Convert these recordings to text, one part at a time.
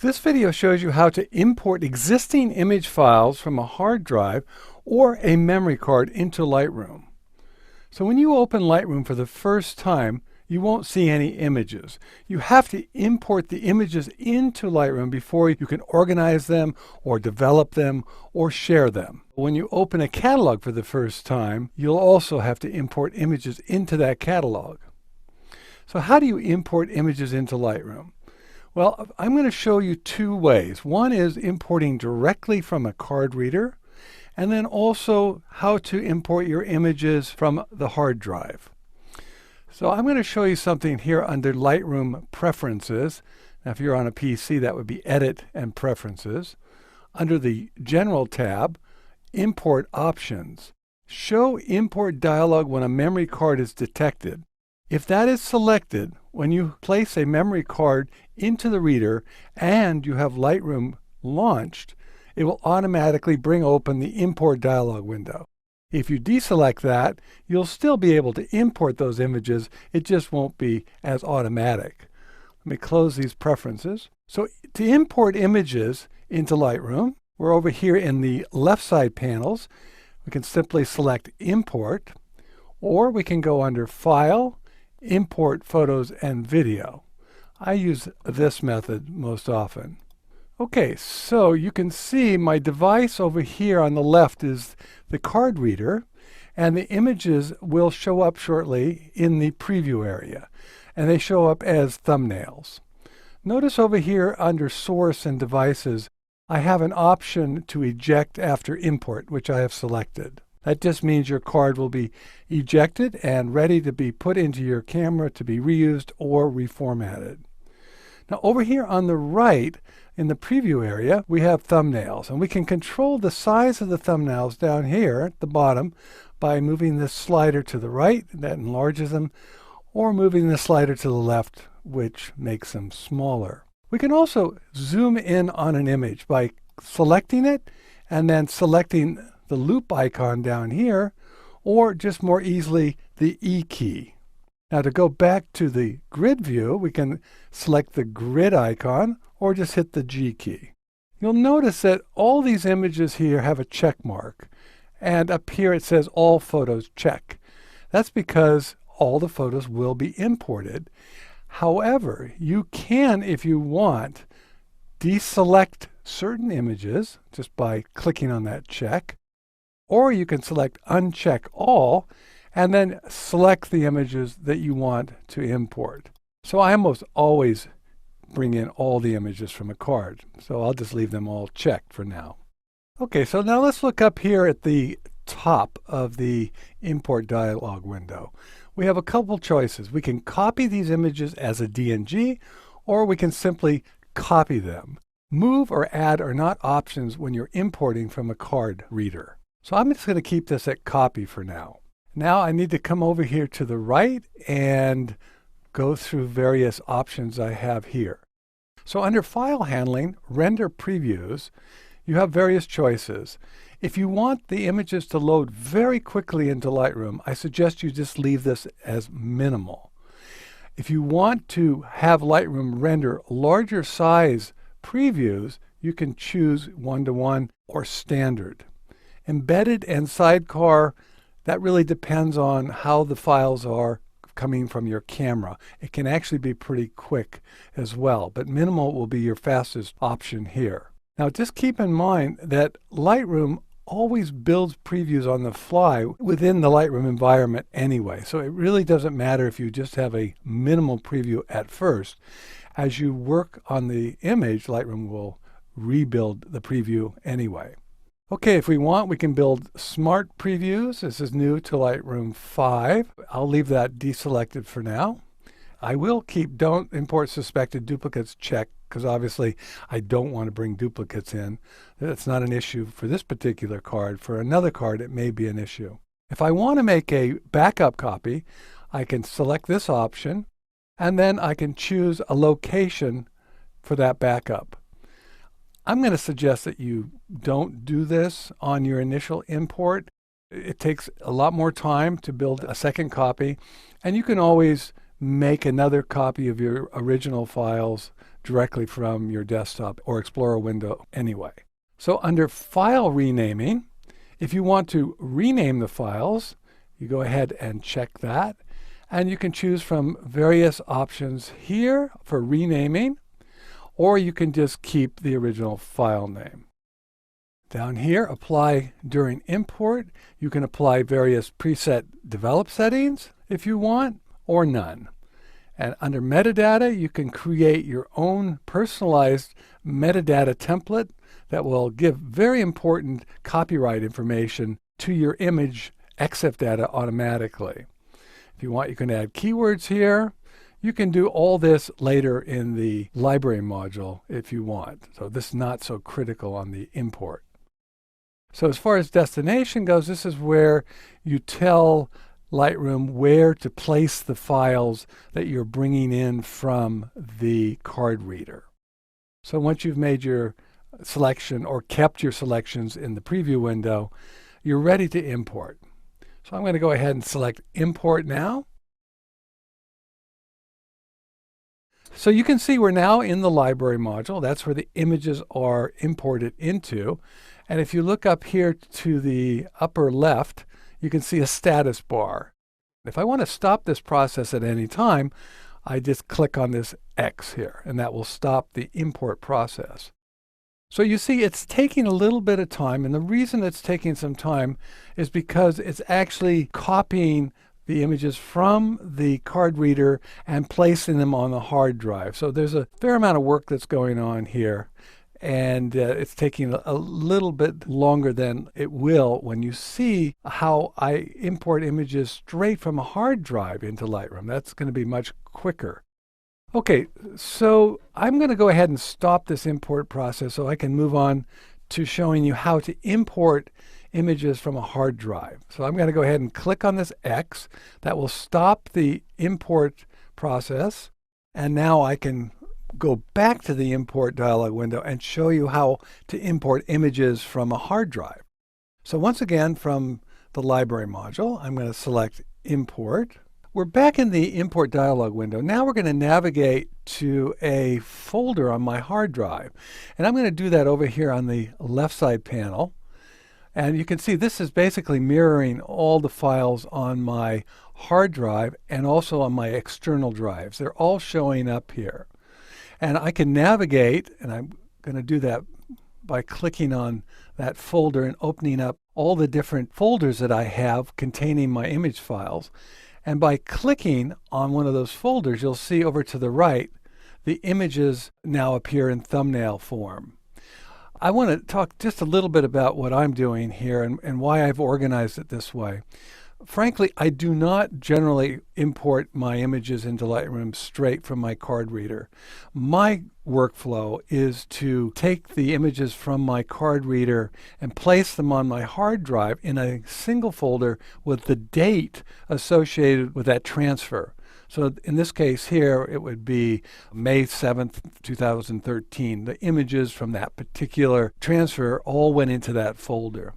This video shows you how to import existing image files from a hard drive or a memory card into Lightroom. So when you open Lightroom for the first time, you won't see any images. You have to import the images into Lightroom before you can organize them or develop them or share them. When you open a catalog for the first time, you'll also have to import images into that catalog. So how do you import images into Lightroom? Well, I'm going to show you two ways. One is importing directly from a card reader, and then also how to import your images from the hard drive. So I'm going to show you something here under Lightroom Preferences. Now, if you're on a PC, that would be Edit and Preferences. Under the General tab, Import Options. Show Import dialog when a memory card is detected. If that is selected, when you place a memory card into the reader and you have Lightroom launched, it will automatically bring open the import dialog window. If you deselect that, you'll still be able to import those images. It just won't be as automatic. Let me close these preferences. So to import images into Lightroom, we're over here in the left side panels. We can simply select Import, or we can go under File, Import Photos and Video. I use this method most often. Okay, so you can see my device over here on the left is the card reader, and the images will show up shortly in the preview area, and they show up as thumbnails. Notice over here under Source and Devices, I have an option to eject after import, which I have selected. That just means your card will be ejected and ready to be put into your camera to be reused or reformatted. Now over here on the right, in the preview area, we have thumbnails, and we can control the size of the thumbnails down here at the bottom by moving this slider to the right, that enlarges them, or moving the slider to the left, which makes them smaller. We can also zoom in on an image by selecting it and then selecting the loop icon down here, or just more easily the E key. Now to go back to the grid view, we can select the grid icon or just hit the G key. You'll notice that all these images here have a check mark, and up here it says all photos check. That's because all the photos will be imported. However, you can, if you want, deselect certain images just by clicking on that check, or you can select uncheck all and then select the images that you want to import. So I almost always bring in all the images from a card, so I'll just leave them all checked for now. Okay, so now let's look up here at the top of the import dialog window. We have a couple choices. We can copy these images as a DNG, or we can simply copy them. Move or add are not options when you're importing from a card reader. So I'm just going to keep this at copy for now. Now I need to come over here to the right and go through various options I have here. So under File Handling, Render Previews, you have various choices. If you want the images to load very quickly into Lightroom, I suggest you just leave this as minimal. If you want to have Lightroom render larger size previews, you can choose 1:1 or Standard. Embedded and Sidecar, that really depends on how the files are coming from your camera. It can actually be pretty quick as well, but minimal will be your fastest option here. Now just keep in mind that Lightroom always builds previews on the fly within the Lightroom environment anyway, so it really doesn't matter if you just have a minimal preview at first. As you work on the image, Lightroom will rebuild the preview anyway. Okay, if we want, we can build smart previews. This is new to Lightroom 5. I'll leave that deselected for now. I will keep don't import suspected duplicates checked, because obviously I don't want to bring duplicates in. That's not an issue for this particular card. For another card, it may be an issue. If I want to make a backup copy, I can select this option, and then I can choose a location for that backup. I'm going to suggest that you don't do this on your initial import. It takes a lot more time to build a second copy, and you can always make another copy of your original files directly from your desktop or Explorer window anyway. So under File Renaming, if you want to rename the files, you go ahead and check that. And you can choose from various options here for renaming, or you can just keep the original file name. Down here, Apply During Import, you can apply various preset develop settings if you want, or none. And under Metadata, you can create your own personalized metadata template that will give very important copyright information to your image EXIF data automatically. If you want, you can add keywords here. You can do all this later in the library module if you want. So this is not so critical on the import. So as far as destination goes, this is where you tell Lightroom where to place the files that you're bringing in from the card reader. So once you've made your selection or kept your selections in the preview window, you're ready to import. So I'm going to go ahead and select Import now. So you can see we're now in the library module. That's where the images are imported into. And if you look up here to the upper left, you can see a status bar. If I want to stop this process at any time, I just click on this X here, and that will stop the import process. So you see it's taking a little bit of time, and the reason it's taking some time is because it's actually copying the images from the card reader and placing them on the hard drive. So there's a fair amount of work that's going on here, and it's taking a little bit longer than it will when you see how I import images straight from a hard drive into Lightroom. That's going to be much quicker. Okay, so I'm going to go ahead and stop this import process so I can move on to showing you how to import images from a hard drive. So I'm going to go ahead and click on this X. That will stop the import process. And now I can go back to the import dialog window and show you how to import images from a hard drive. So once again, from the library module, I'm going to select Import. We're back in the import dialog window. Now we're going to navigate to a folder on my hard drive. And I'm going to do that over here on the left side panel. And you can see this is basically mirroring all the files on my hard drive and also on my external drives. They're all showing up here. And I can navigate, and I'm going to do that by clicking on that folder and opening up all the different folders that I have containing my image files. And by clicking on one of those folders, you'll see over to the right, the images now appear in thumbnail form. I want to talk just a little bit about what I'm doing here and why I've organized it this way. Frankly, I do not generally import my images into Lightroom straight from my card reader. My workflow is to take the images from my card reader and place them on my hard drive in a single folder with the date associated with that transfer. So in this case here, it would be May 7th, 2013. The images from that particular transfer all went into that folder.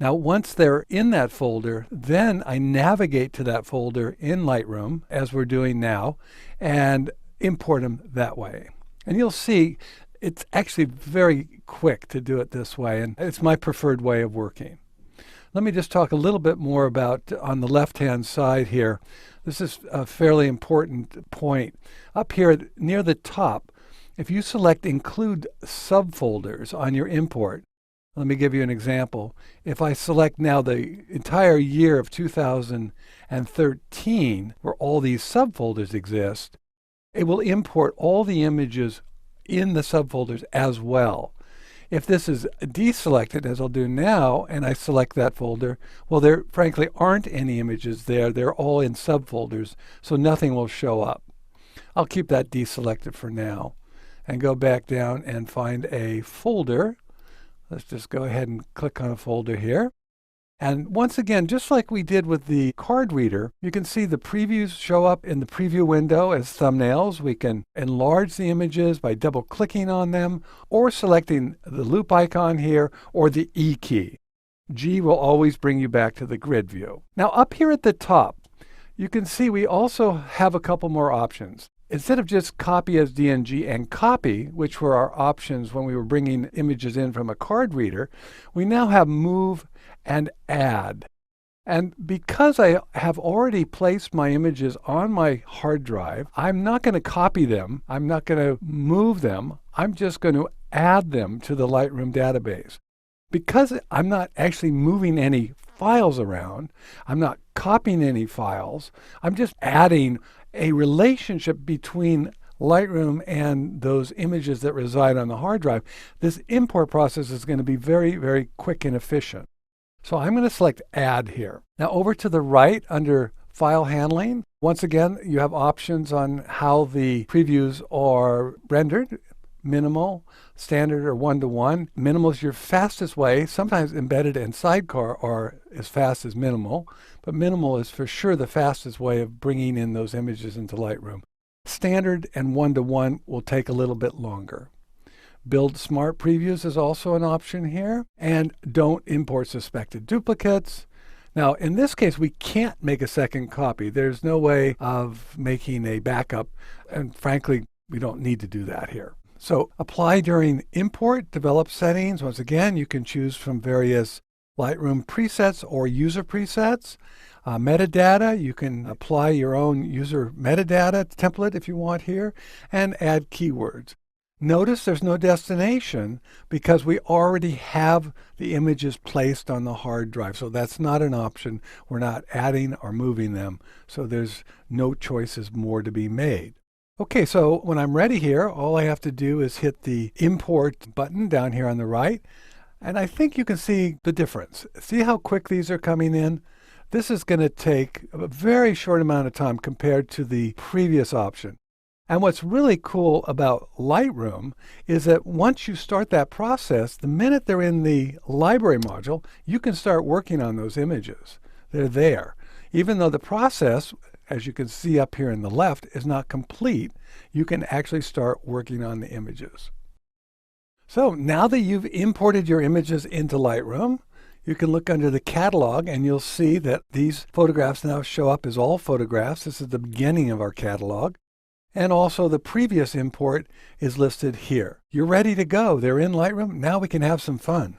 Now, once they're in that folder, then I navigate to that folder in Lightroom, as we're doing now, and import them that way. And you'll see it's actually very quick to do it this way, and it's my preferred way of working. Let me just talk a little bit more about on the left-hand side here. This is a fairly important point. Up here near the top, if you select Include Subfolders on your import, let me give you an example. If I select now the entire year of 2013, where all these subfolders exist, it will import all the images in the subfolders as well. If this is deselected, as I'll do now, and I select that folder, well, there frankly aren't any images there. They're all in subfolders, so nothing will show up. I'll keep that deselected for now and go back down and find a folder. Let's just go ahead and click on a folder here. And once again, just like we did with the card reader, you can see the previews show up in the preview window as thumbnails. We can enlarge the images by double clicking on them or selecting the loop icon here or the E key. G will always bring you back to the grid view. Now up here at the top, you can see we also have a couple more options. Instead of just copy as DNG and copy, which were our options when we were bringing images in from a card reader, we now have move and add. And because I have already placed my images on my hard drive, I'm not going to copy them. I'm not going to move them. I'm just going to add them to the Lightroom database. Because I'm not actually moving any files around, I'm not copying any files, I'm just adding a relationship between Lightroom and those images that reside on the hard drive. This import process is going to be very, very quick and efficient. So I'm going to select Add here. Now over to the right under File Handling, once again, you have options on how the previews are rendered. Minimal, standard, or 1:1. Minimal is your fastest way. Sometimes embedded and sidecar are as fast as minimal, but minimal is for sure the fastest way of bringing in those images into Lightroom. Standard and 1:1 will take a little bit longer. Build smart previews is also an option here, and don't import suspected duplicates. Now, in this case, we can't make a second copy. There's no way of making a backup, and frankly, we don't need to do that here. So apply during import, develop settings. Once again, you can choose from various Lightroom presets or user presets. Metadata, you can apply your own user metadata template if you want here, and add keywords. Notice there's no destination because we already have the images placed on the hard drive. So that's not an option. We're not adding or moving them. So there's no choices more to be made. Okay, so when I'm ready here, all I have to do is hit the import button down here on the right. And I think you can see the difference. See how quick these are coming in? This is going to take a very short amount of time compared to the previous option. And what's really cool about Lightroom is that once you start that process, the minute they're in the library module, you can start working on those images. They're there. Even though the process, as you can see up here in the left, is not complete, you can actually start working on the images. So now that you've imported your images into Lightroom, you can look under the catalog and you'll see that these photographs now show up as all photographs. This is the beginning of our catalog. And also the previous import is listed here. You're ready to go. They're in Lightroom. Now we can have some fun.